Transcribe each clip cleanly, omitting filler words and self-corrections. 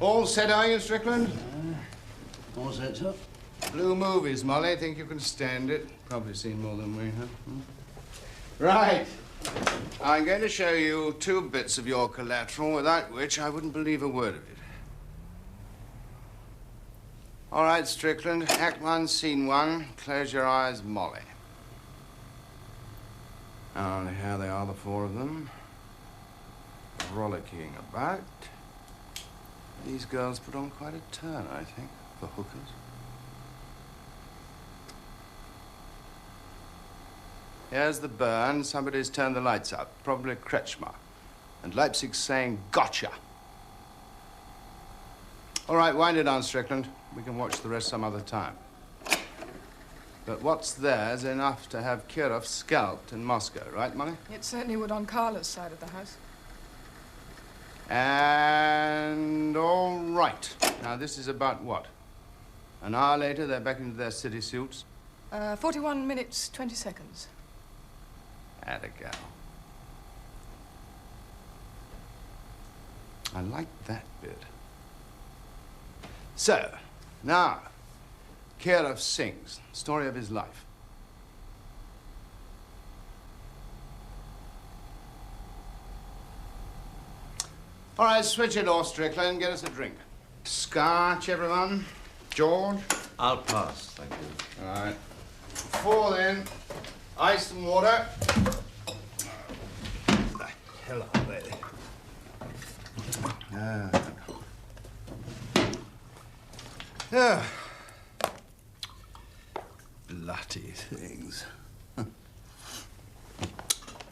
All set, are you, Strickland? All set, sir. Blue movies, Molly. Think you can stand it? Probably seen more than we have. Right. I'm going to show you 2 bits of your collateral, without which I wouldn't believe a word of it. All right, Strickland. Act 1, Scene 1. Close your eyes, Molly. And here they are, the 4 of them. Rollicking about. These girls put on quite a turn, I think, for hookers. Here's the Byrne. Somebody's turned the lights up, probably Kretschmer. And Leipzig's saying, gotcha. All right, wind it on, Strickland. We can watch the rest some other time. But what's there's enough to have Kirov scalped in Moscow, right, Molly? It certainly would on Karla's side of the house. And all right. Now, this is about what? An hour later, they're back into their city suits? 41 minutes, 20 seconds. Atta gal. I like that bit. So, now, Kirov sings. Story of his life. All right, switch it off, Strickland. Get us a drink. Scotch, everyone. George? I'll pass, thank you. All right. 4, then. Ice and water. The hell are they? Bloody things.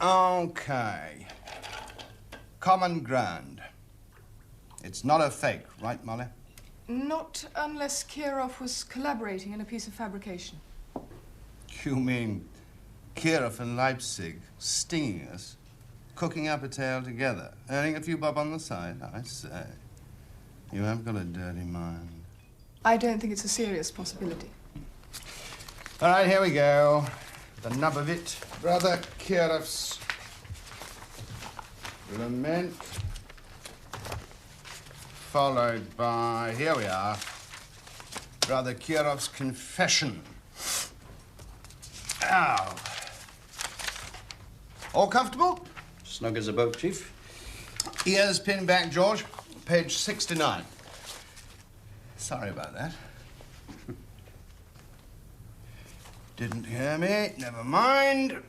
Okay. Common ground. It's not a fake, right, Molly? Not unless Kirov was collaborating in a piece of fabrication. You mean Kirov and Leipzig stinging us, cooking up a tale together, earning a few bob on the side? I say, you have got a dirty mind. I don't think it's a serious possibility. All right, here we go. The nub of it. Brother Kirov's lament, followed by, here we are, Brother Kirov's confession. Ow. All comfortable? Snug as a boat, Chief. Ears pinned back, George. Page 69. Sorry about that. Didn't hear me. Never mind.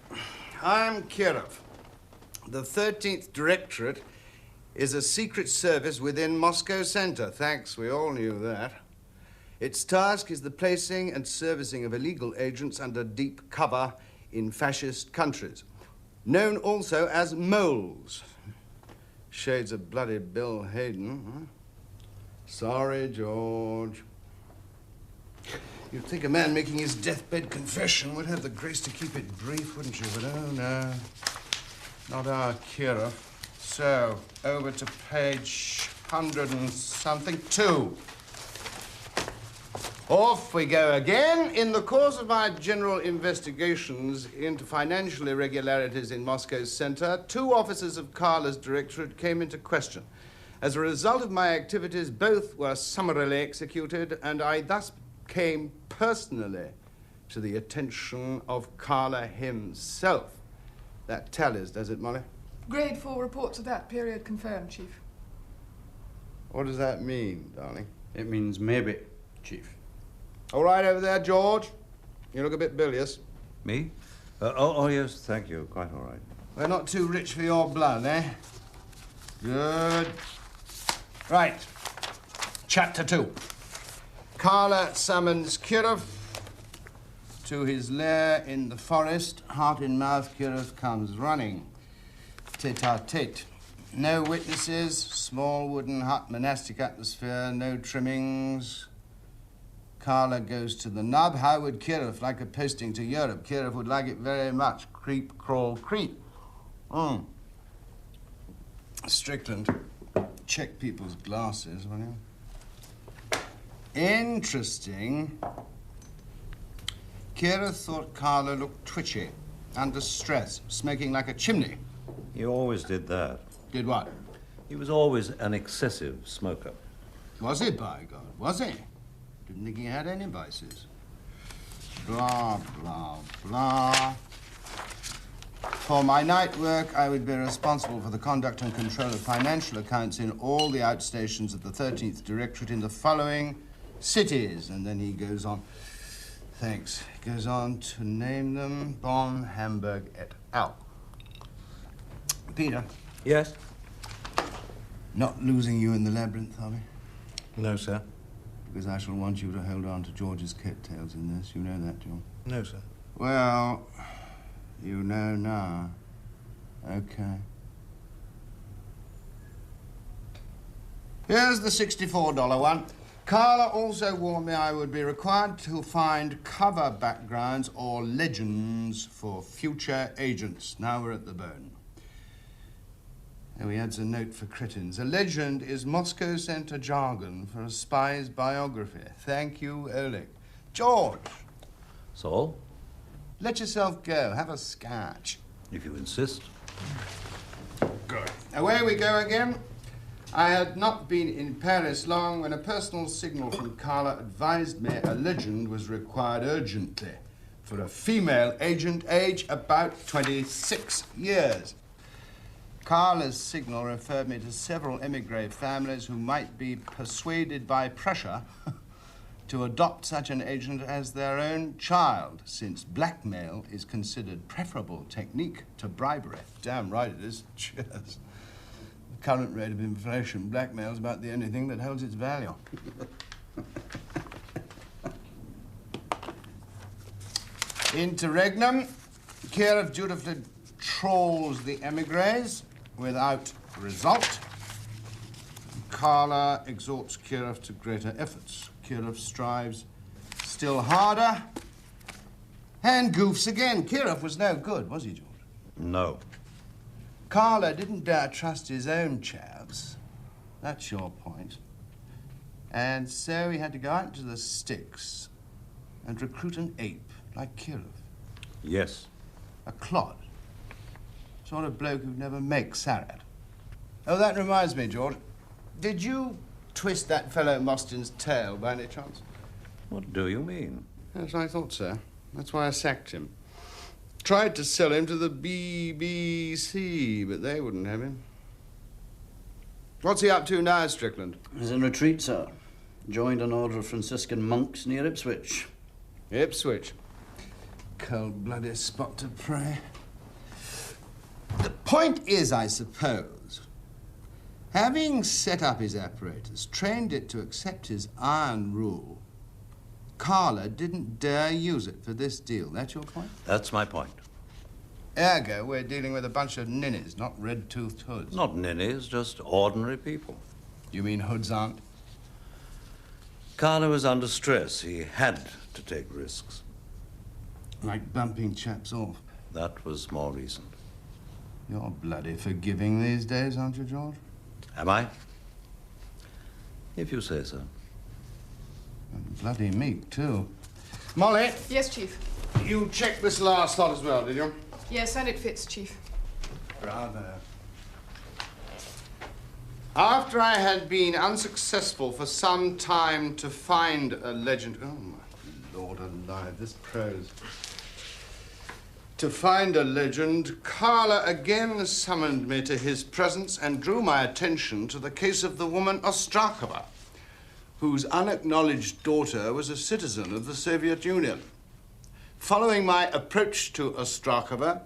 I'm Kirov. The 13th Directorate is a secret service within Moscow Center. Thanks, we all knew that. Its task is the placing and servicing of illegal agents under deep cover in fascist countries, known also as moles. Shades of bloody Bill Hayden. Huh? Sorry, George. You'd think a man making his deathbed confession would have the grace to keep it brief, wouldn't you? But oh, no. Not our Kirov. So, over to page 100 and something, 2. Off we go again. In the course of my general investigations into financial irregularities in Moscow's center, 2 officers of Karla's directorate came into question. As a result of my activities, both were summarily executed, and I thus came personally to the attention of Karla himself. That tallies, does it, Molly? Grade 4 reports of that period confirmed, Chief. What does that mean, darling? It means maybe, Chief. All right over there, George. You look a bit bilious. Me? Oh, yes, thank you. Quite all right. We're not too rich for your blood, eh? Good. Right. Chapter 2. Karla summons Kirov to his lair in the forest. Heart in mouth, Kirov comes running. Tete-a-tete. No witnesses, small wooden hut, monastic atmosphere, no trimmings. Karla goes to the nub. How would Kirov like a posting to Europe? Kirov would like it very much. Creep, crawl, creep. Strickland, check people's glasses, will you? Interesting. Kirov thought Karla looked twitchy, under stress, smoking like a chimney. He always did that. Did what? He was always an excessive smoker. Was he, by God? Was he? Didn't think he had any vices. Blah, blah, blah. For my night work, I would be responsible for the conduct and control of financial accounts in all the outstations of the 13th Directorate in the following cities. And then he goes on, thanks, he goes on to name them Bonn, Hamburg, et al. Peter. Yes? Not losing you in the labyrinth, are we? No, sir. Because I shall want you to hold on to George's coattails in this. You know that, John? No, sir. Well, you know now. Okay. Here's the $64 one. Karla also warned me I would be required to find cover backgrounds or legends for future agents. Now we're at the bone. He adds a note for cretins. A legend is Moscow Center jargon for a spy's biography. Thank you, Alec. George, Saul? let yourself go. Have a scotch. If you insist. Good. Away we go again. I had not been in Paris long when a personal signal from Karla advised me a legend was required urgently for a female agent, age about 26 years. Karla's signal referred me to several émigré families who might be persuaded by pressure to adopt such an agent as their own child, since blackmail is considered preferable technique to bribery. Damn right it is. Cheers. The current rate of inflation, blackmail is about the only thing that holds its value. Interregnum, Guillam dutifully trolls the émigrés without result. Karla exhorts Guillam to greater efforts. Guillam strives still harder and goofs again. Guillam was no good, was he, George? No. Karla didn't dare trust his own chaps. That's your point. And so he had to go out into the sticks and recruit an ape like Guillam. Yes. A clod. Sort of bloke who'd never make Sarad. Oh, that reminds me, George. Did you twist that fellow Mostyn's tail by any chance? What do you mean? Yes, I thought so. That's why I sacked him. Tried to sell him to the BBC, but they wouldn't have him. What's he up to now, Strickland? He's in retreat, sir. Joined an order of Franciscan monks near Ipswich. Ipswich. Cold-blooded spot to pray. The point is, I suppose, having set up his apparatus, trained it to accept his iron rule, Karla didn't dare use it for this deal. That's your point? That's my point. Ergo, we're dealing with a bunch of ninnies, not red-toothed hoods. Not ninnies, just ordinary people. You mean hoods aren't? Karla was under stress. He had to take risks. Like bumping chaps off. That was more recent. You're bloody forgiving these days, aren't you, George? Am I? If you say so. And bloody meek, too. Molly, Yes, Chief. you checked this last lot as well, did you? Yes, and it fits, Chief. Bravo. After I had been unsuccessful for some time to find a legend... Oh, my Lord alive, this prose. To find a legend, Karla again summoned me to his presence and drew my attention to the case of the woman Ostrakova, whose unacknowledged daughter was a citizen of the Soviet Union. Following my approach to Ostrakova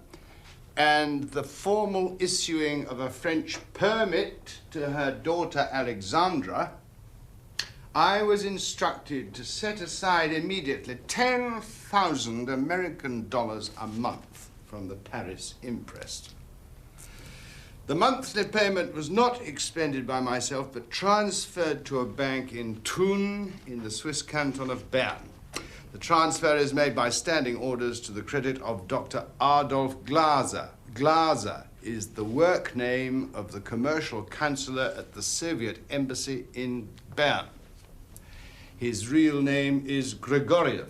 and the formal issuing of a French permit to her daughter Alexandra, I was instructed to set aside immediately 10,000 American dollars a month from the Paris imprest. The monthly payment was not expended by myself, but transferred to a bank in Thun, in the Swiss canton of Bern. The transfer is made by standing orders to the credit of Dr. Adolf Glaser. Glaser is the work name of the commercial counselor at the Soviet embassy in Bern. His real name is Grigoriev.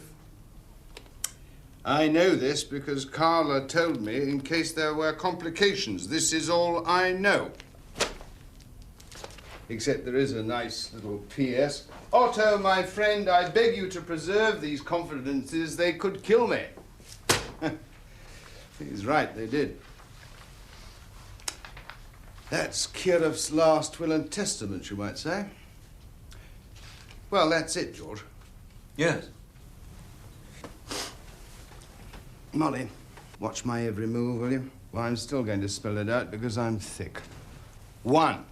I know this because Karla told me in case there were complications. This is all I know. Except there is a nice little P.S. Otto, my friend, I beg you to preserve these confidences. They could kill me. He's right, they did. That's 𝐵𝐺𝐸ov's last will and testament, you might say. Well, that's it, George. Yes. Molly, watch my every move, will you? Well, I'm still going to spell it out because I'm thick. 1.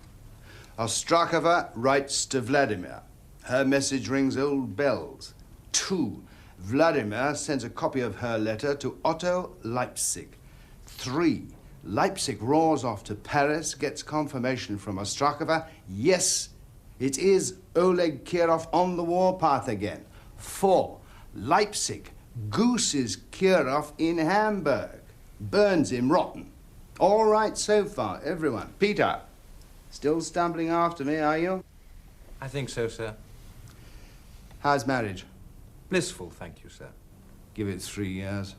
Ostrakova writes to Vladimir. Her message rings old bells. 2. Vladimir sends a copy of her letter to Otto Leipzig. 3. Leipzig roars off to Paris, gets confirmation from Ostrakova. Yes, it is Oleg 𝐵𝐺𝐸ov on the warpath again. 4. Leipzig gooses 𝐵𝐺𝐸ov in Hamburg. Burns him rotten. All right so far, everyone. Peter, still stumbling after me, are you? I think so, sir. How's marriage? Blissful, thank you, sir. Give it 3 years.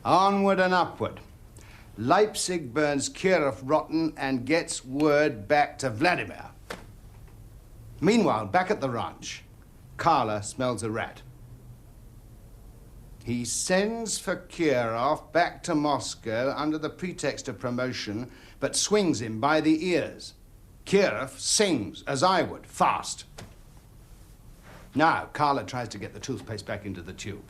Onward and upward. Leipzig burns 𝐵𝐺𝐸ov rotten and gets word back to Vladimir. Meanwhile, back at the ranch, Karla smells a rat. He sends for 𝐵𝐺𝐸ov back to Moscow under the pretext of promotion, but swings him by the ears. 𝐵𝐺𝐸ov sings, as I would, fast. Now, Karla tries to get the toothpaste back into the tube.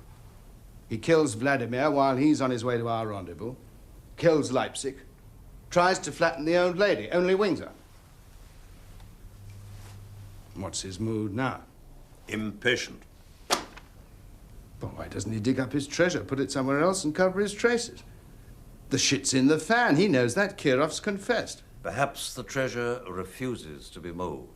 He kills Vladimir while he's on his way to our rendezvous, kills Leipzig, tries to flatten the old lady, only wings her. What's his mood now? Impatient. Well, why doesn't he dig up his treasure, put it somewhere else and cover his traces? The shit's in the fan. He knows that. 𝐵𝐺𝐸ov's confessed. Perhaps the treasure refuses to be moved.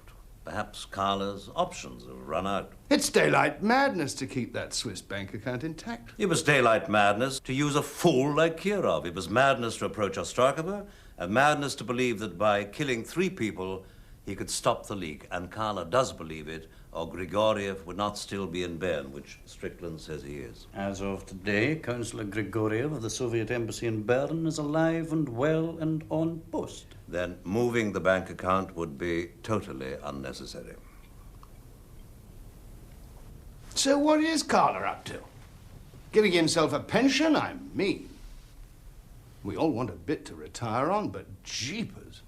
Perhaps Karla's options have run out. It's daylight madness to keep that Swiss bank account intact. It was daylight madness to use a fool like 𝐵𝐺𝐸ov. It was madness to approach Ostrakova, and madness to believe that by killing 3 people, he could stop the leak. And Karla does believe it, or Grigoriev would not still be in Byrne, which Strickland says he is. As of today, Councillor Grigoriev of the Soviet Embassy in Byrne is alive and well and on post. Then moving the bank account would be totally unnecessary. So what is Karla up to? Giving himself a pension? I mean. We all want a bit to retire on, but jeepers.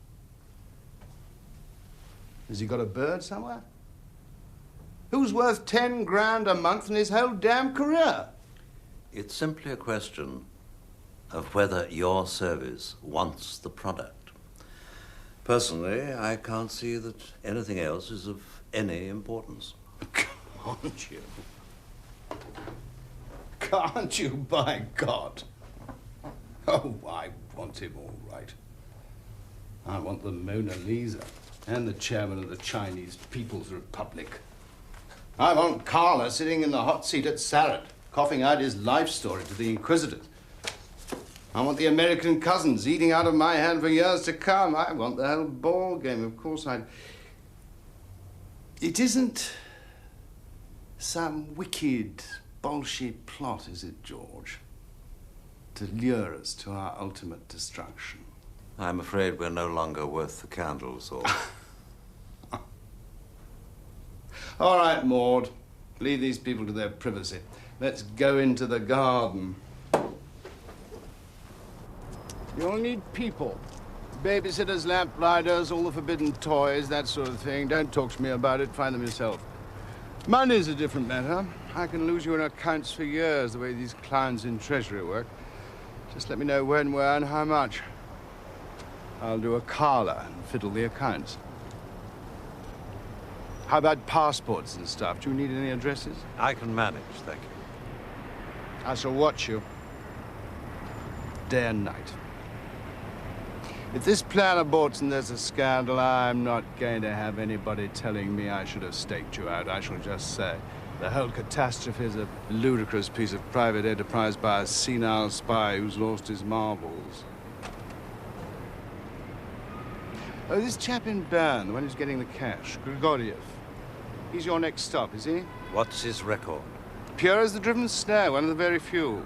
Has he got a bird somewhere? Who's worth 10 grand a month in his whole damn career? It's simply a question of whether your service wants the product. Personally, I can't see that anything else is of any importance. Can't you? Can't you, by God? Oh, I want him all right. I want the Mona Lisa and the chairman of the Chinese People's Republic. I want Karla sitting in the hot seat at Sarat, coughing out his life story to the Inquisitors. I want the American cousins eating out of my hand for years to come. I want the whole ball game. Of course, It isn't some wicked bullshit plot, is it, George? To lure us to our ultimate destruction. I'm afraid we're no longer worth the candles, or... All right, Maud. Leave these people to their privacy. Let's go into the garden. You'll need people. Babysitters, lamplighters, all the forbidden toys, that sort of thing. Don't talk to me about it. Find them yourself. Money's a different matter. I can lose you in accounts for years, the way these clowns in Treasury work. Just let me know when, where, and how much. I'll do a Karla and fiddle the accounts. How about passports and stuff? Do you need any addresses? I can manage, thank you. I shall watch you. Day and night. If this plan aborts and there's a scandal, I'm not going to have anybody telling me I should have staked you out. I shall just say the whole catastrophe is a ludicrous piece of private enterprise by a senile spy who's lost his marbles. Oh, this chap in Byrne, the one who's getting the cash, Grigoriev. He's your next stop, is he? What's his record? Pure as the driven snow, one of the very few.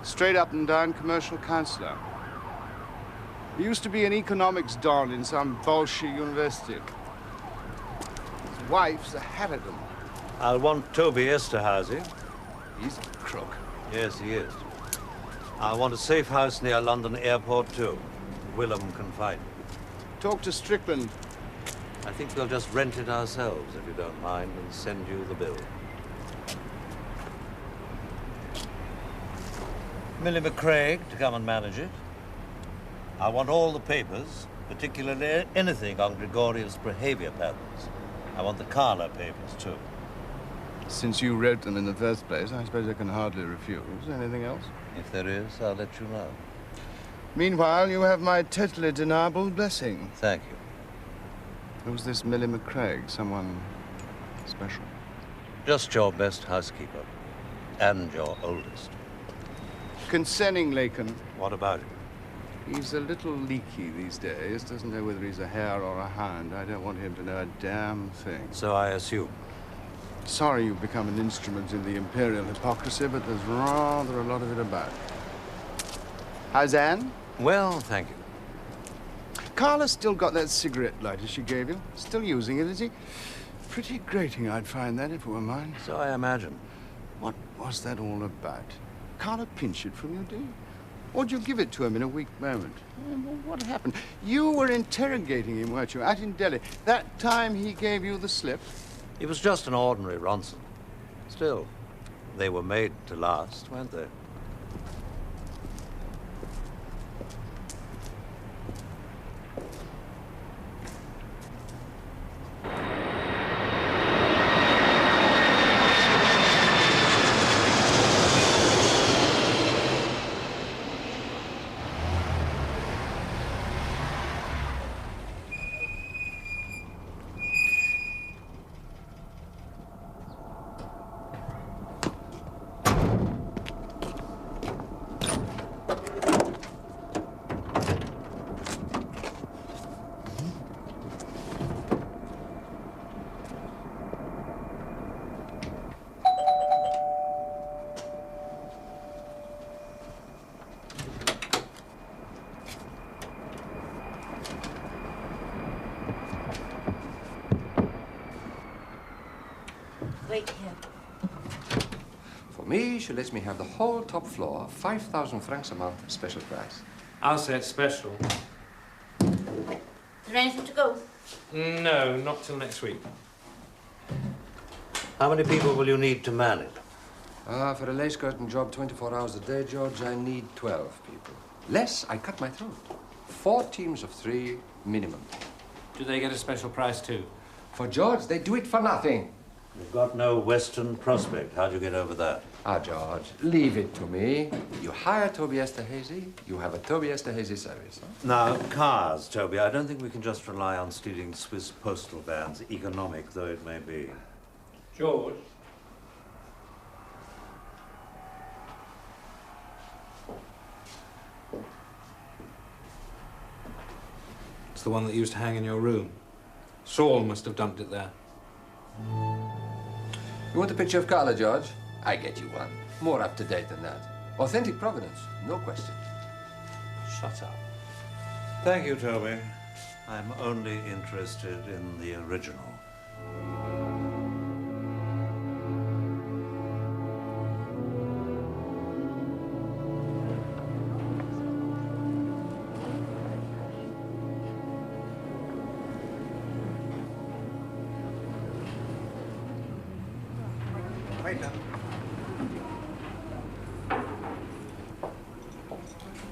Straight up and down commercial councillor. He used to be an economics don in some Bolshevik university. His wife's a Hepton. I'll want Toby Esterhase. He's a crook. Yes, he is. I want a safe house near London Airport, too. Guillam can find it. Talk to Strickland. I think we'll just rent it ourselves, if you don't mind, and send you the bill. Millie McCraig to come and manage it. I want all the papers, particularly anything on Grigoriev's behavior patterns. I want the Karla papers, too. Since you wrote them in the first place, I suppose I can hardly refuse. Anything else? If there is, I'll let you know. Meanwhile, you have my totally deniable blessing. Thank you. Who's this Millie McCraig? Someone special? Just your best housekeeper. And your oldest. Concerning Lacon. What about him? He's a little leaky these days. Doesn't know whether he's a hare or a hound. I don't want him to know a damn thing. So I assume. Sorry you've become an instrument in the imperial hypocrisy, but there's rather a lot of it about. How's Anne? Well, thank you. Karla's still got that cigarette lighter she gave you. Still using it, is he? Pretty grating, I'd find that, if it were mine. So I imagine. What was that all about? Karla pinch it from you, did you? Or did you give it to him in a weak moment? What happened? You were interrogating him, weren't you, out in Delhi? That time he gave you the slip? It was just an ordinary Ronson. Still, they were made to last, weren't they? Wait here. For me, she lets me have the whole top floor, 5,000 francs a month, special price. I'll say it's special. Is there anything to go? No, not till next week. How many people will you need to man it? For a lace curtain job 24 hours a day, George, I need 12 people. Less, I cut my throat. 4 teams of 3 minimum. Do they get a special price too? For George, they do it for nothing. You've got no Western prospect. How'd you get over that? Ah, George, leave it to me. You hire Toby Esterhase, you have a Toby Esterhase service. Huh? Now, cars, Toby. I don't think we can just rely on stealing Swiss postal vans, economic though it may be. George? It's the one that used to hang in your room. Saul must have dumped it there. You want a picture of Karla, George? I get you one. More up to date than that. Authentic provenance, no question. Shut up. Thank you, Toby. I'm only interested in the original.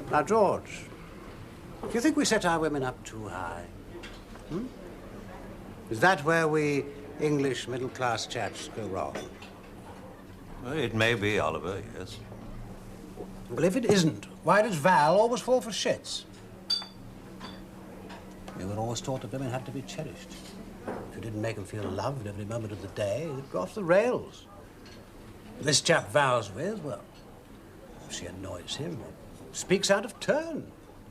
Now, George, do you think we set our women up too high? Is that where we English middle-class chaps go wrong? Well, it may be, Oliver, yes. Well, if it isn't, why does Val always fall for shits? We were always taught that women had to be cherished. If you didn't make them feel loved every moment of the day, they'd go off the rails. This chap Val's with, well, if she annoys him, or speaks out of turn,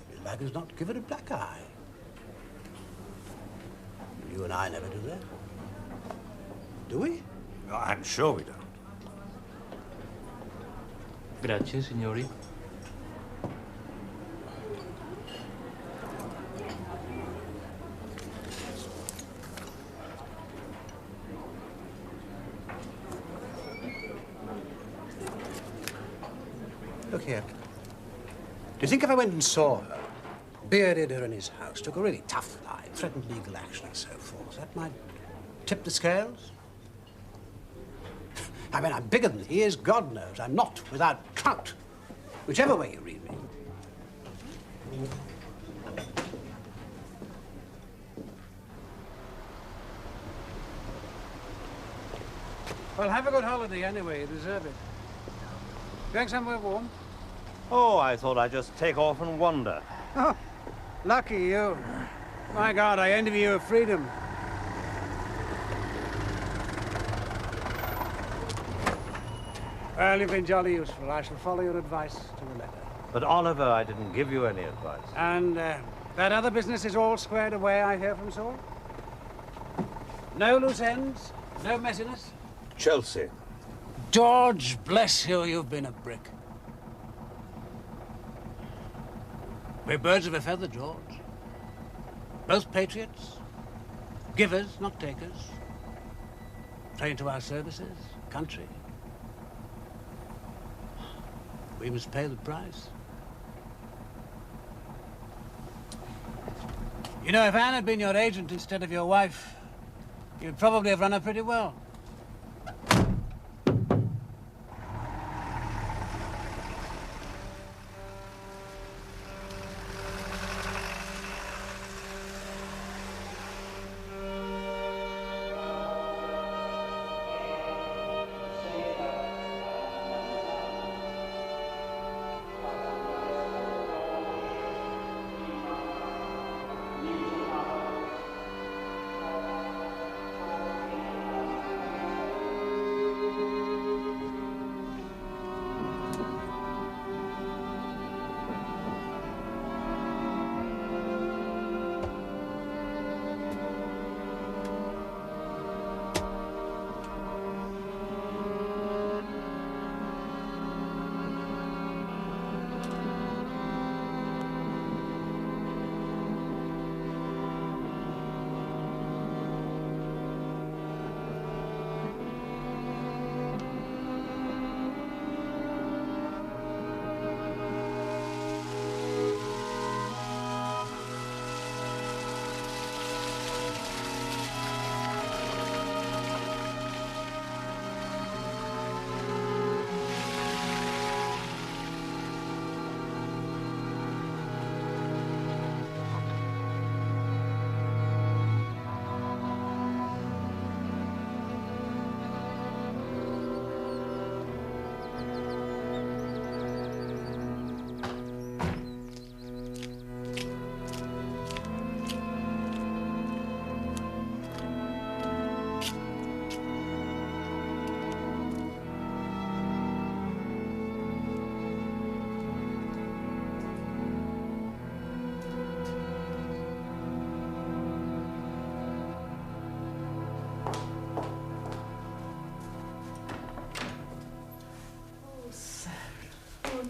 his mag does not give her a black eye. You and I never do that. Do we? No, I'm sure we don't. Grazie, signori. here. Do you think if I went and saw her, bearded her in his house, took a really tough line, threatened legal action and so forth, that might tip the scales? I mean, I'm bigger than he is, God knows. I'm not without clout, whichever way you read me. Well, have a good holiday anyway. You deserve it. Going somewhere warm? Oh, I thought I'd just take off and wander. Oh, lucky you. My God, I envy you of freedom. Well, you've been jolly useful. I shall follow your advice to the letter. But, Oliver, I didn't give you any advice. And that other business is all squared away, I hear from Saul? No loose ends? No messiness? Chelsea. George, bless you, you've been a brick. We're birds of a feather, George. Both patriots. Givers, not takers. Trained to our services, country. We must pay the price. You know, if Anne had been your agent instead of your wife, you'd probably have run her pretty well.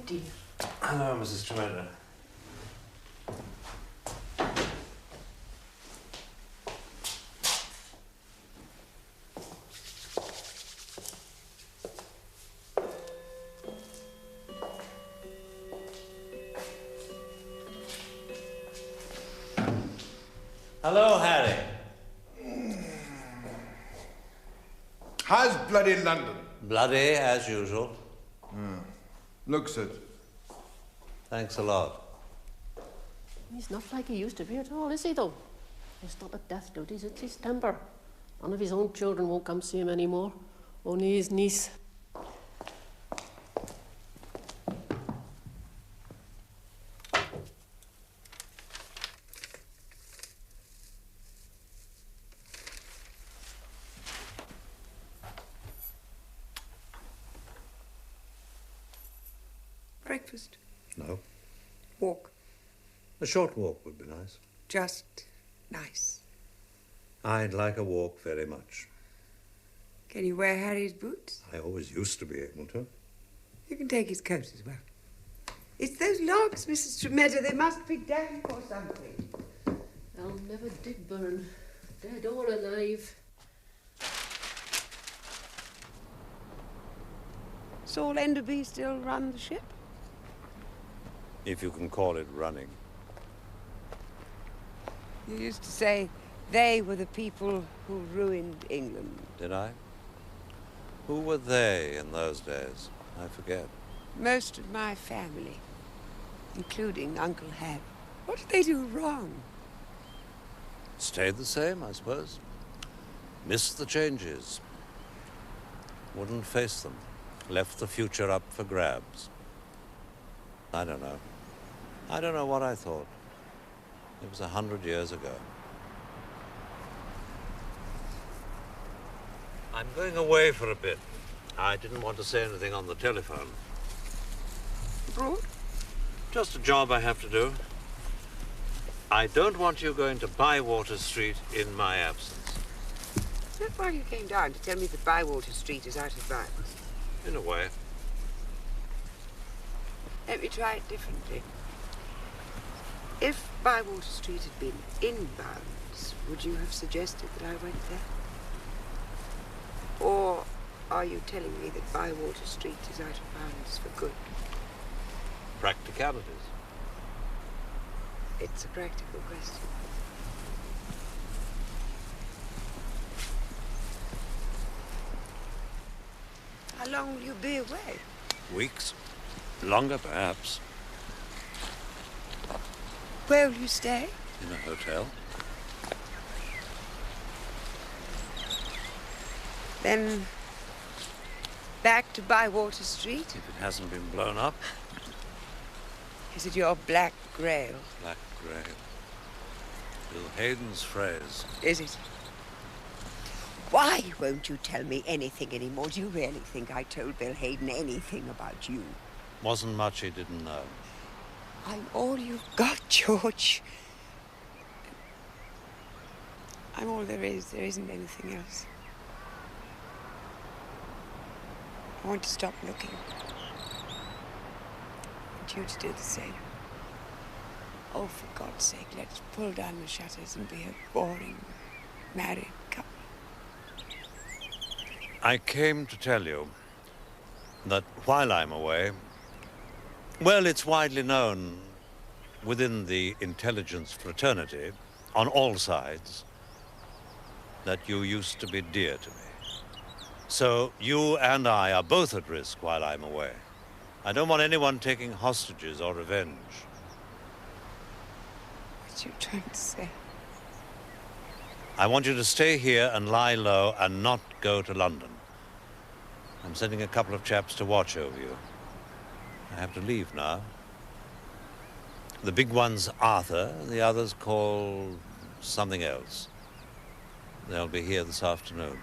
Dear. Hello, Mrs. Tremenda. Hello, Harry. How's bloody London? Bloody, as usual. Looks it. Thanks a lot. He's not like he used to be at all, is he, though? He'll stop at death duties, it's his temper. None of his own children won't come see him anymore. Only his niece. Breakfast? No. Walk? A short walk would be nice. Just nice. I'd like a walk very much. Can you wear Harry's boots? I always used to be able to. You can take his coat as well. It's those logs, Mrs. Tremenda. They must be damp or something. I'll never did Byrne. Dead or alive. Saul Enderby still run the ship? If you can call it running. You used to say they were the people who ruined England. Did I? Who were they in those days? I forget. Most of my family, including Uncle Harry. What did they do wrong? Stayed the same, I suppose. Missed the changes. Wouldn't face them. Left the future up for grabs. I don't know. I don't know what I thought. It was 100 years ago. I'm going away for a bit. I didn't want to say anything on the telephone. Abroad? Just a job I have to do. I don't want you going to Bywater Street in my absence. Is that why you came down, to tell me that Bywater Street is out of bounds? In a way. Let me try it differently. If Bywater Street had been in bounds, would you have suggested that I went there? Or are you telling me that Bywater Street is out of bounds for good? Practicalities. It's a practical question. How long will you be away? Weeks. Longer, perhaps. Where will you stay? In a hotel. Then back to Bywater Street? If it hasn't been blown up. Is it your Black Grail? Black Grail. Bill Hayden's phrase. Is it? Why won't you tell me anything anymore? Do you really think I told Bill Hayden anything about you? Wasn't much he didn't know. I'm all you've got, George. I'm all there is. There isn't anything else. I want to stop looking. I want you to do the same. Oh, for God's sake, let's pull down the shutters and be a boring, married couple. I came to tell you that while I'm away, well, it's widely known within the intelligence fraternity, on all sides, that you used to be dear to me. So you and I are both at risk while I'm away. I don't want anyone taking hostages or revenge. What are you trying to say? I want you to stay here and lie low and not go to London. I'm sending a couple of chaps to watch over you. I have to leave now. The big one's Arthur, the other's called something else. They'll be here this afternoon.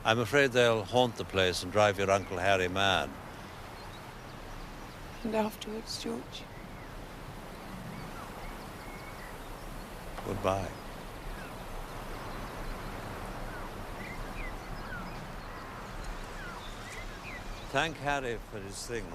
I'm afraid they'll haunt the place and drive your Uncle Harry mad. And afterwards, George? Goodbye. Thank Harry for his things.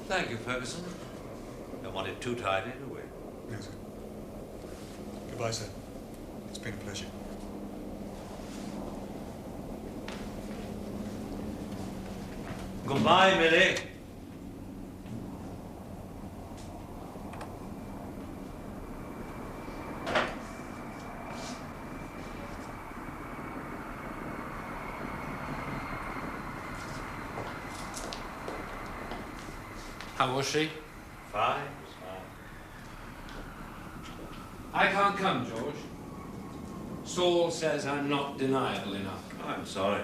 Thank you, Ferguson. Don't want it too tidy, do we? No, sir. Goodbye, sir. It's been a pleasure. Goodbye, Millie. How was she? Fine. I can't come, George. Saul says I'm not deniable enough. I'm sorry.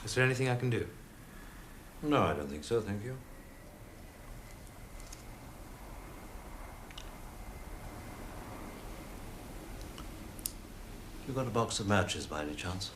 Is there anything I can do? No, I don't think so, thank you. You got a box of matches by any chance?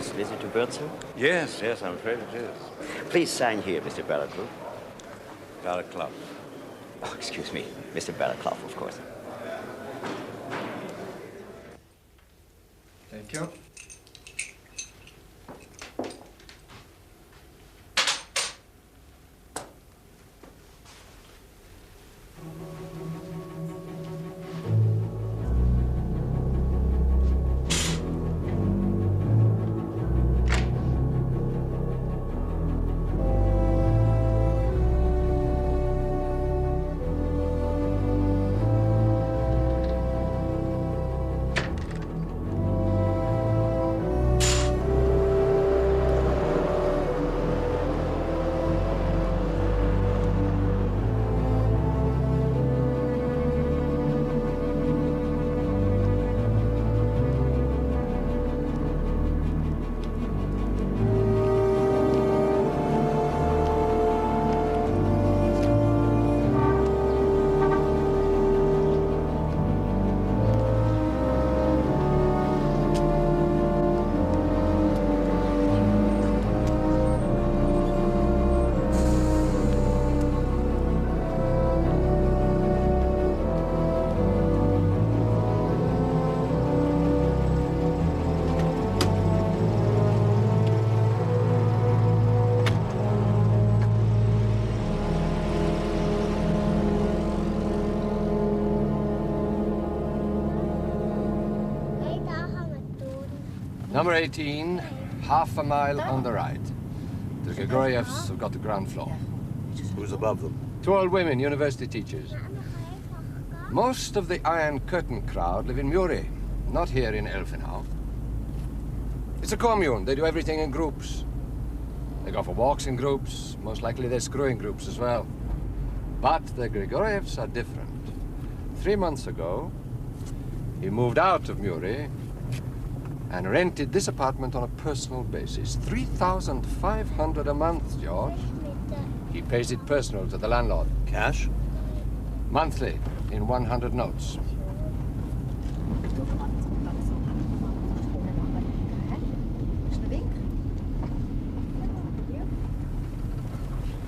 first visit to Byrne, sir? Yes, yes, I'm afraid it is. Please sign here, Mr. Beryl. Beryl. Oh, excuse me, Mr. Beryl, of course. Thank you. Number 18, half a mile on the right. The Grigorievs have got the ground floor. Who's above them? 2 old women, university teachers. Most of the Iron Curtain crowd live in Muri, not here in Elfenau. It's a commune. They do everything in groups. They go for walks in groups. Most likely they're screwing groups as well. But the Grigorievs are different. 3 months ago, he moved out of Muri and rented this apartment on a personal basis. 3,500 a month, George. He pays it personal to the landlord. Cash? Monthly, in 100 notes.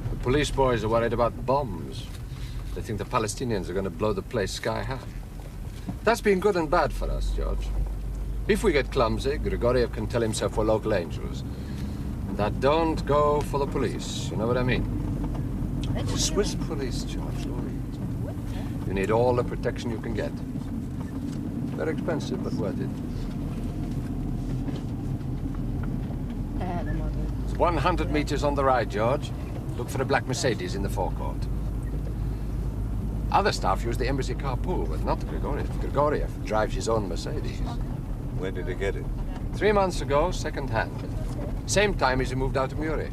The police boys are worried about bombs. They think the Palestinians are going to blow the place sky high. That's been good and bad for us, George. If we get clumsy, Grigoriev can tell himself we're local angels. That don't go for the police, you know what I mean? Swiss police, George. You need all the protection you can get. Very expensive, but worth it. It's 100 meters on the right, George. Look for a black Mercedes in the forecourt. Other staff use the embassy carpool, but not Grigoriev. Grigoriev drives his own Mercedes. Where did he get it? 3 months ago, second hand. Same time as he moved out of Muri.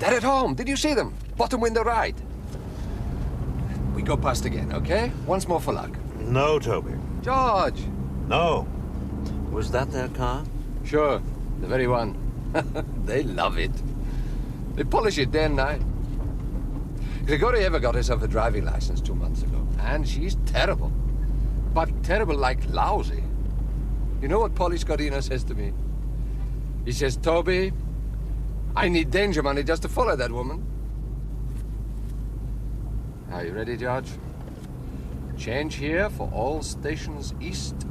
They're at home. Did you see them? Bottom window right. We go past again, okay? Once more for luck. No, Toby. George! No. Was that their car? Sure. The very one. They love it. They polish it day and night. Grigoriev got herself a driving license 2 months ago, and she's terrible. But terrible like lousy. You know what Polish Godina says to me? He says, Toby, I need danger money just to follow that woman. Are you ready, George? Change here for all stations east.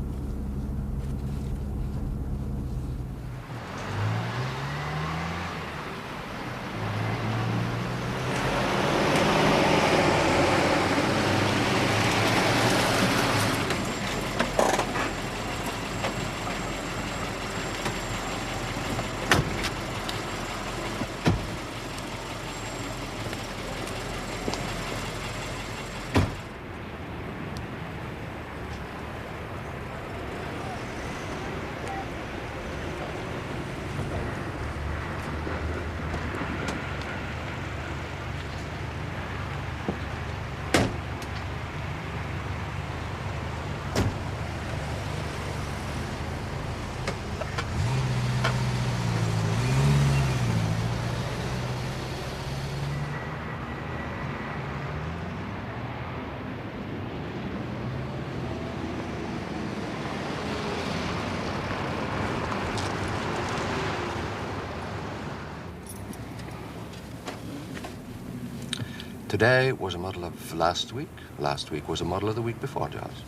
Today was a model of last week. Last week was a model of the week before, George.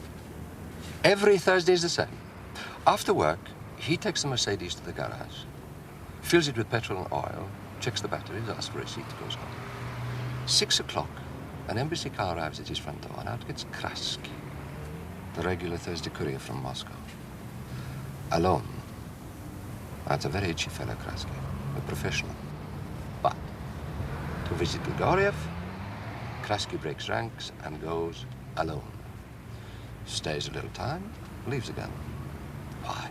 Every Thursday is the same. After work, he takes the Mercedes to the garage, fills it with petrol and oil, checks the batteries, asks for a receipt, goes home. 6 o'clock, an embassy car arrives at his front door, and out gets Krasky, the regular Thursday courier from Moscow. Alone. That's a very itchy fellow, Krasky, a professional. But to visit Grigoriev, Krasky breaks ranks and goes alone. Stays a little time, leaves again. Why?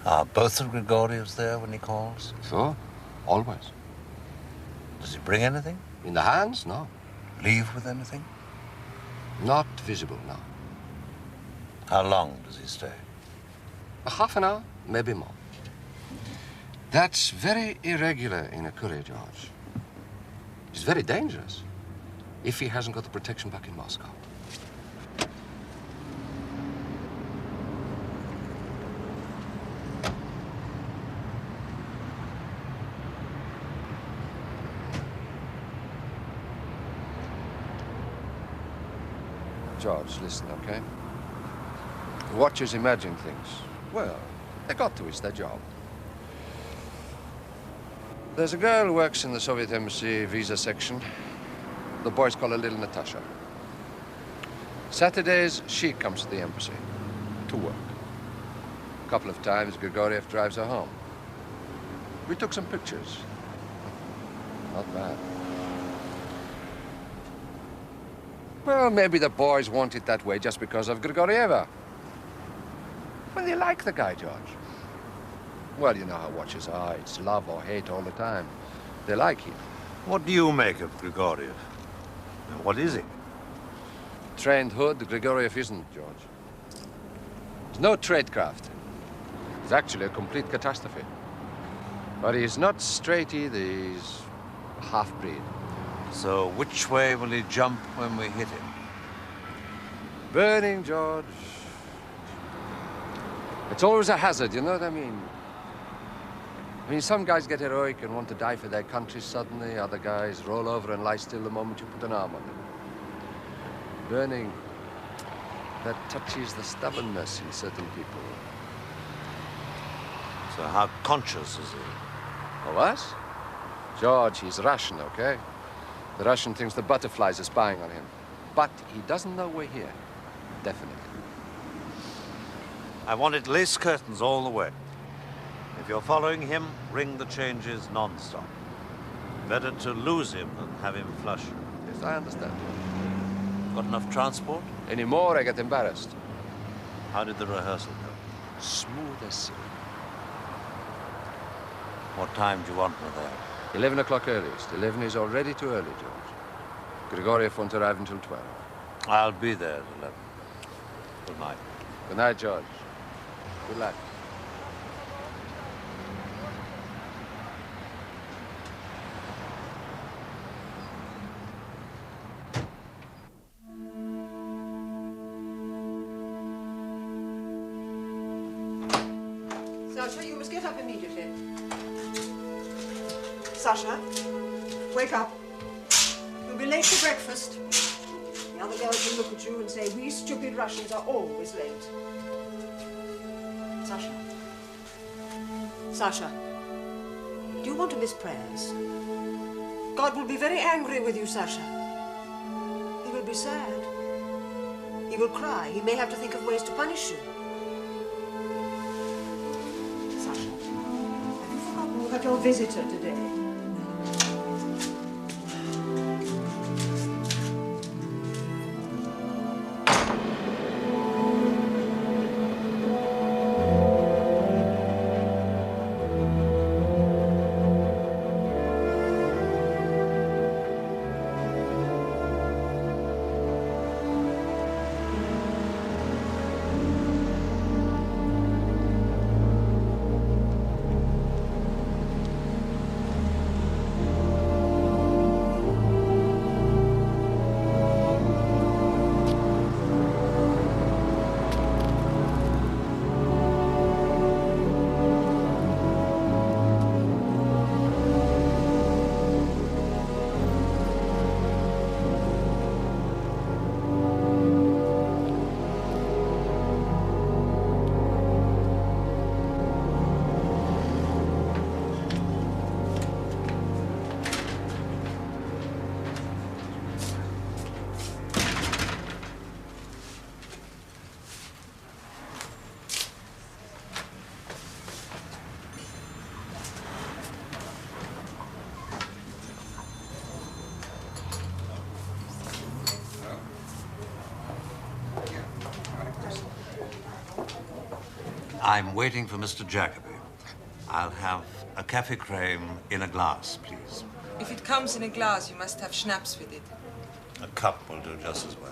Are both the Grigorievs there when he calls? Sure, always. Does he bring anything? In the hands, no. Leave with anything? Not visible, no. How long does he stay? A half an hour, maybe more. That's very irregular in a courier, George. It's very dangerous if he hasn't got the protection back in Moscow. George, listen, okay? Watchers imagine things. Well, they got to, it's their job. There's a girl who works in the Soviet Embassy visa section. The boys call her Little Natasha. Saturdays, she comes to the embassy to work. A couple of times, Grigoriev drives her home. We took some pictures. Not bad. Well, maybe the boys want it that way just because of Grigorieva. Well, they like the guy, George. Well, you know how watchers are. It's love or hate all the time. They like him. What do you make of Grigoriev? What is he? Trained hood, Grigoriev isn't, George. He's no tradecraft. He's actually a complete catastrophe. But he's not straight either. He's a half-breed. So which way will he jump when we hit him? Burning, George. It's always a hazard, you know what I mean? I mean, some guys get heroic and want to die for their country suddenly. Other guys roll over and lie still the moment you put an arm on them. Burning, that touches the stubbornness in certain people. So how conscious is he? Of us? George, he's Russian, okay? The Russian thinks the butterflies are spying on him. But he doesn't know we're here. Definitely. I wanted lace curtains all the way. If you're following him, ring the changes non-stop. Better to lose him than have him flush. Yes, I understand. Got enough transport? Any more, I get embarrassed. How did the rehearsal go? Smooth as silk. What time do you want me there? 11 o'clock earliest. 11 is already too early, George. Grigoriev won't arrive until 12. I'll be there at 11. Good night. Good night, George. Good luck. Sasha, you must get up immediately. Sasha, wake up. You'll be late for breakfast. The other girls will look at you and say, we stupid Russians are always late. Sasha. Sasha, do you want to miss prayers? God will be very angry with you, Sasha. He will be sad. He will cry. He may have to think of ways to punish you. Sasha, have you forgotten you have your visitor today? I'm waiting for Mr. Jacobi. I'll have a café crème in a glass, please. If it comes in a glass, you must have schnapps with it. A cup will do just as well.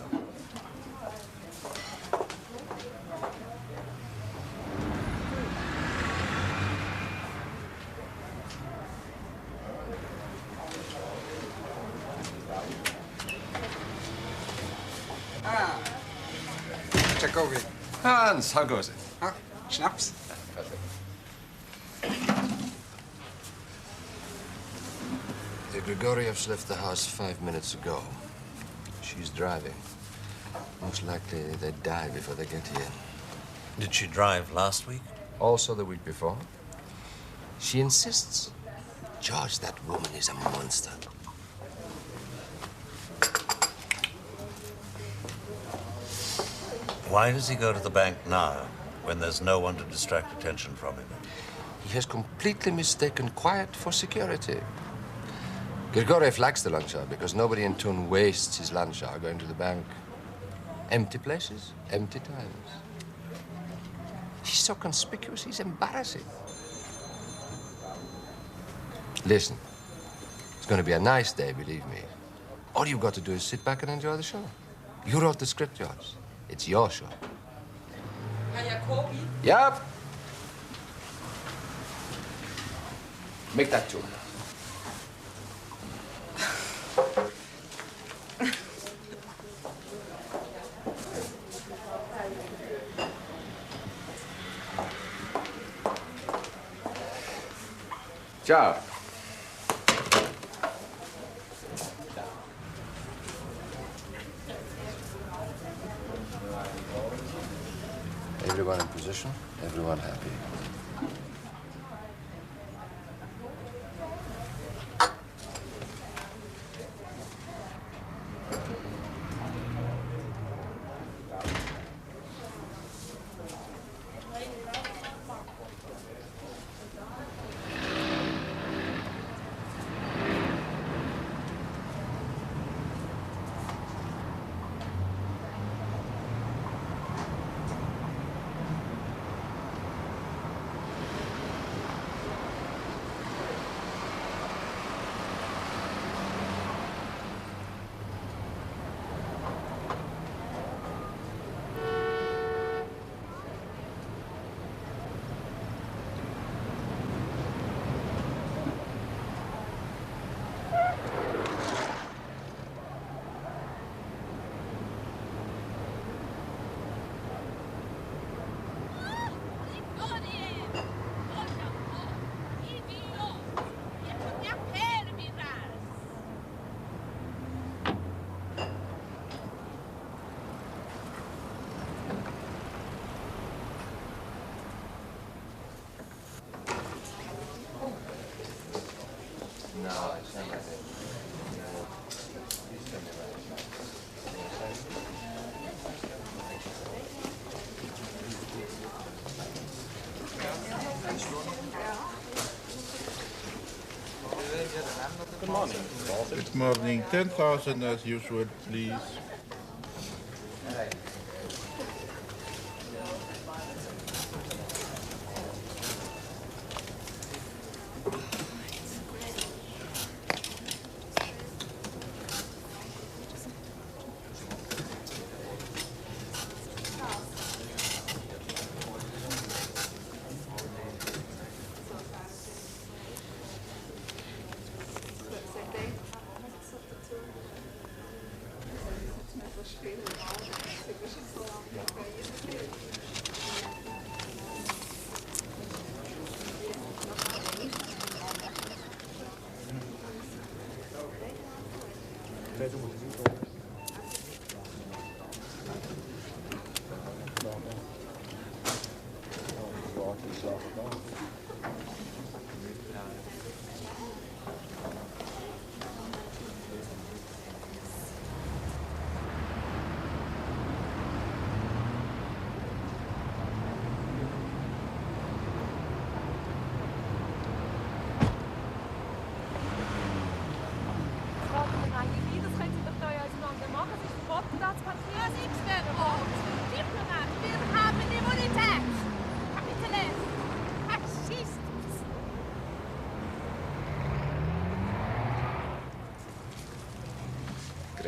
Jacobi. Hans, how goes it? Huh? Schnapps? Perfect. The Grigorievs left the house 5 minutes ago. She's driving. Most likely they die before they get here. Did she drive last week? Also the week before. She insists. George, that woman is a monster. Why does he go to the bank now, when there's no one to distract attention from him? He has completely mistaken quiet for security. Grigoriev likes the lunch hour because nobody in town wastes his lunch hour going to the bank. Empty places, empty times. He's so conspicuous, he's embarrassing. Listen, it's going to be a nice day, believe me. All you've got to do is sit back and enjoy the show. You wrote the script, George. It's your show. Jacobi? Yep. Make that two. Ciao. Everyone in position, everyone happy. Good morning. Good morning. 10,000 as usual, please.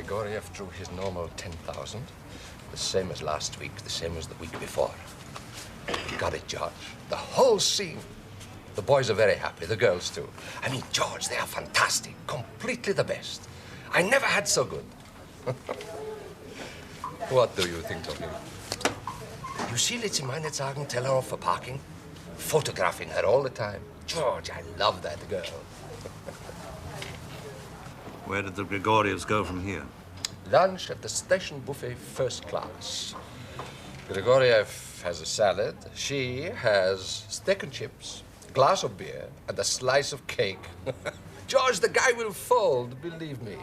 Grigoriev drew his normal 10,000. The same as last week, the same as the week before. You got it, George. The whole scene. The boys are very happy, the girls too. I mean, George, they are fantastic. Completely the best. I never had so good. What do you think of him? You see 𝐂𝐚𝐫𝐸 tell her off for parking? Photographing her all the time. George, I love that girl. Where did the Grigorievs go from here? Lunch at the station buffet, first class. Grigoriev has a salad. She has steak and chips, a glass of beer, and a slice of cake. George, the guy will fold, believe me.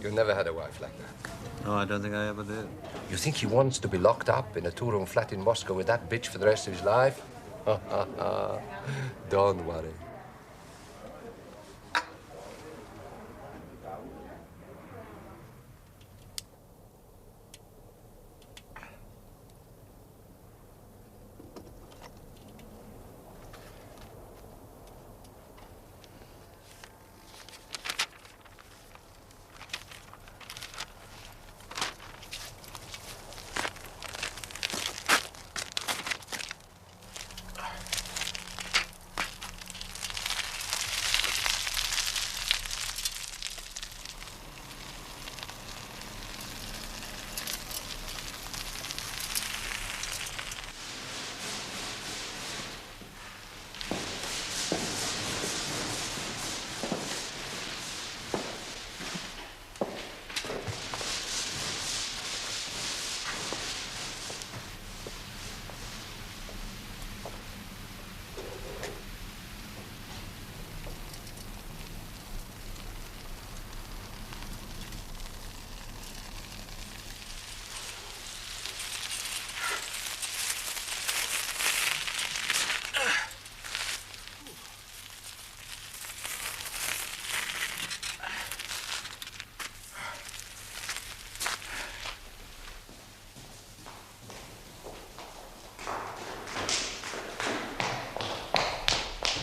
You never had a wife like that. No, I don't think I ever did. You think he wants to be locked up in a two-room flat in Moscow with that bitch for the rest of his life? Don't worry.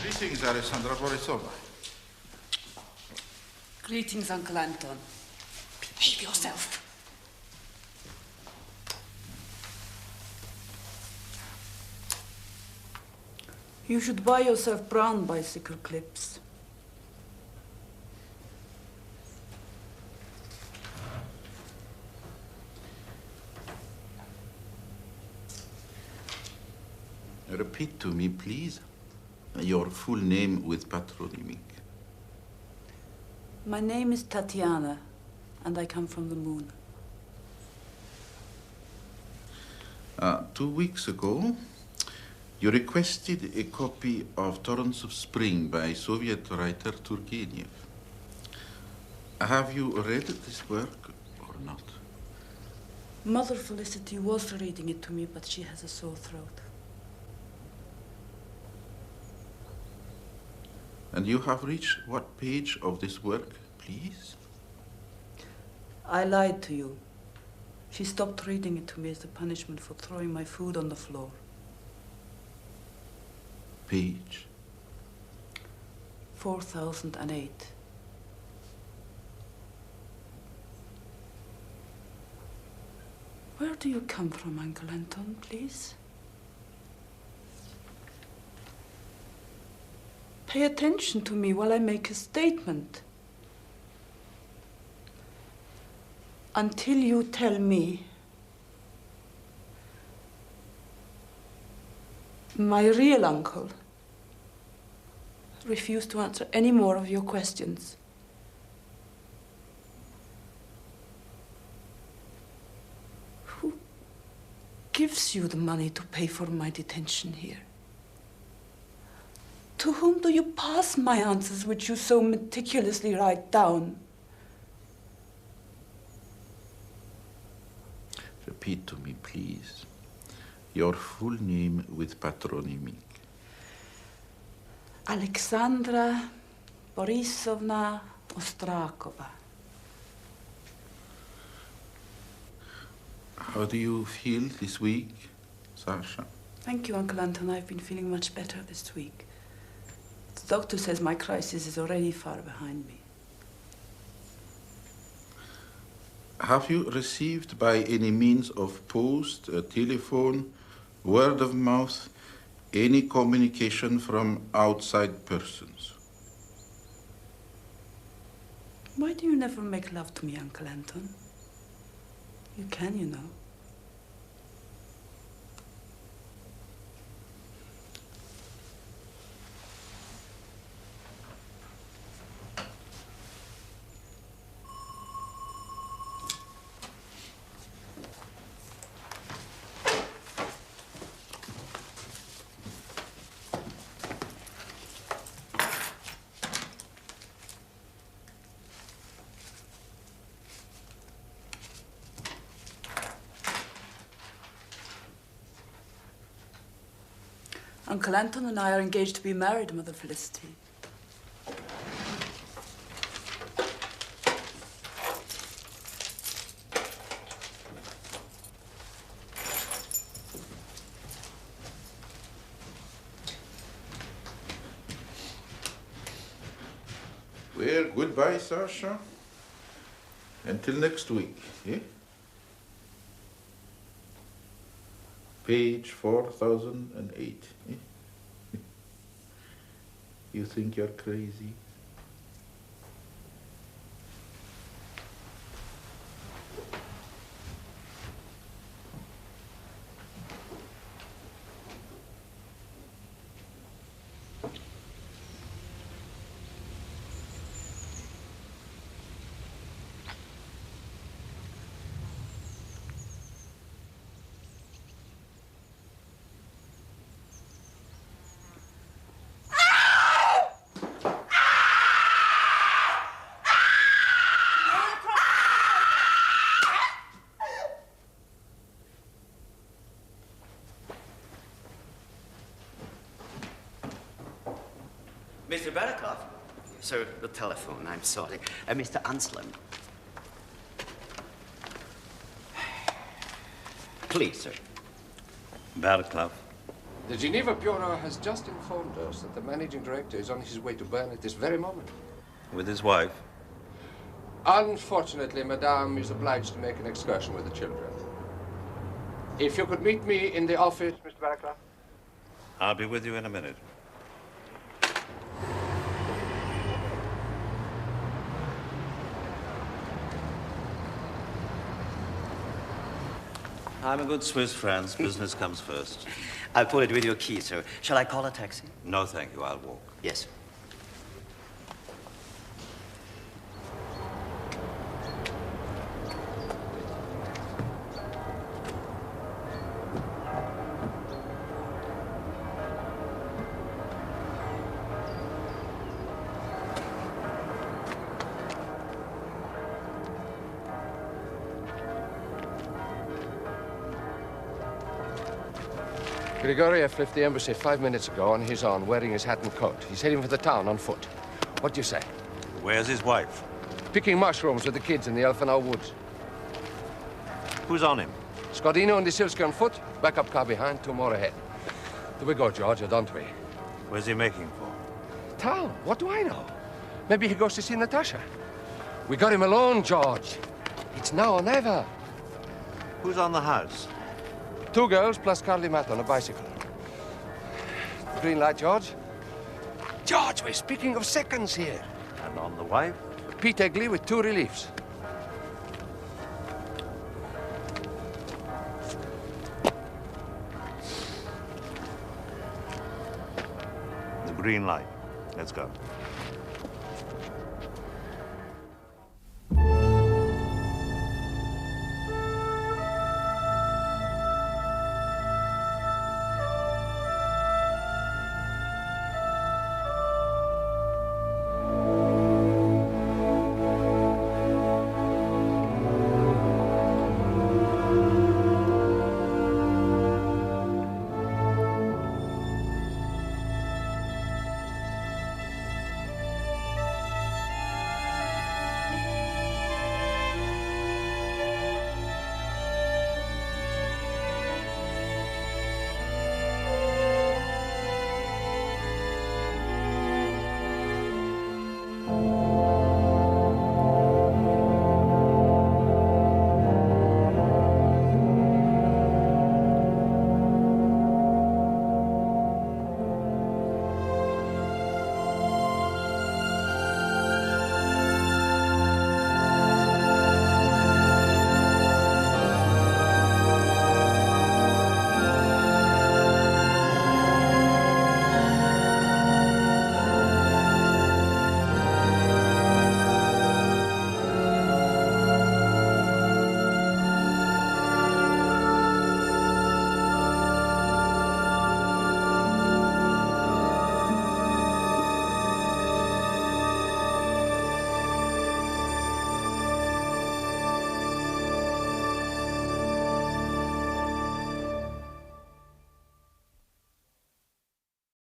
Greetings, Alexandra Borisova. Greetings, Uncle Anton. Behave yourself. You should buy yourself brown bicycle clips. Repeat to me, please, your full name with patronymic. My name is Tatiana, and I come from the moon. 2 weeks ago, you requested a copy of Torrents of Spring by Soviet writer Turgenev. Have you read this work or not? Mother Felicity was reading it to me, but she has a sore throat. And you have reached what page of this work, please? I lied to you. She stopped reading it to me as a punishment for throwing my food on the floor. Page? 4008. Where do you come from, Uncle Anton, please? Pay attention to me while I make a statement. Until you tell me my real uncle refused to answer any more of your questions. Who gives you the money to pay for my detention here? To whom do you pass my answers, which you so meticulously write down? Repeat to me, please, your full name with patronymic. Alexandra Borisovna Ostrakova. How do you feel this week, Sasha? Thank you, Uncle Anton. I've been feeling much better this week. The doctor says my crisis is already far behind me. Have you received by any means of post, telephone, word of mouth, any communication from outside persons? Why do you never make love to me, Uncle Anton? You can, you know. Uncle Anton and I are engaged to be married, Mother Felicity. Well, goodbye, Sasha. Until next week, eh? Page 4008. Eh? You think you're crazy? Mr. Beryl? Sir, the telephone, I'm sorry. Mr. Anselm. Please, sir. Beryl. The Geneva Bureau has just informed us that the managing director is on his way to Byrne at this very moment. With his wife? Unfortunately, Madame is obliged to make an excursion with the children. If you could meet me in the office, Mr. Beryl. I'll be with you in a minute. I'm a good Swiss, Franz. Business comes first. I'll put it with your key, sir. Shall I call a taxi? No, thank you. I'll walk. Yes. Grigoriev left the embassy 5 minutes ago on his own, wearing his hat and coat. He's heading for the town on foot. What do you say? Where's his wife? Picking mushrooms with the kids in the Elfenau woods. Who's on him? Scodino and the Silsky on foot, backup car behind, 2 more ahead. Do we go, Georgia, don't we? Where's he making for? Town, what do I know? Maybe he goes to see Natasha. We got him alone, George. It's now or never. Who's on the house? 2 girls plus Karla Matt on a bicycle. Green light, George. George, we're speaking of seconds here. And on the wife? 𝐵𝐸ley with 2 reliefs. The green light. Let's go.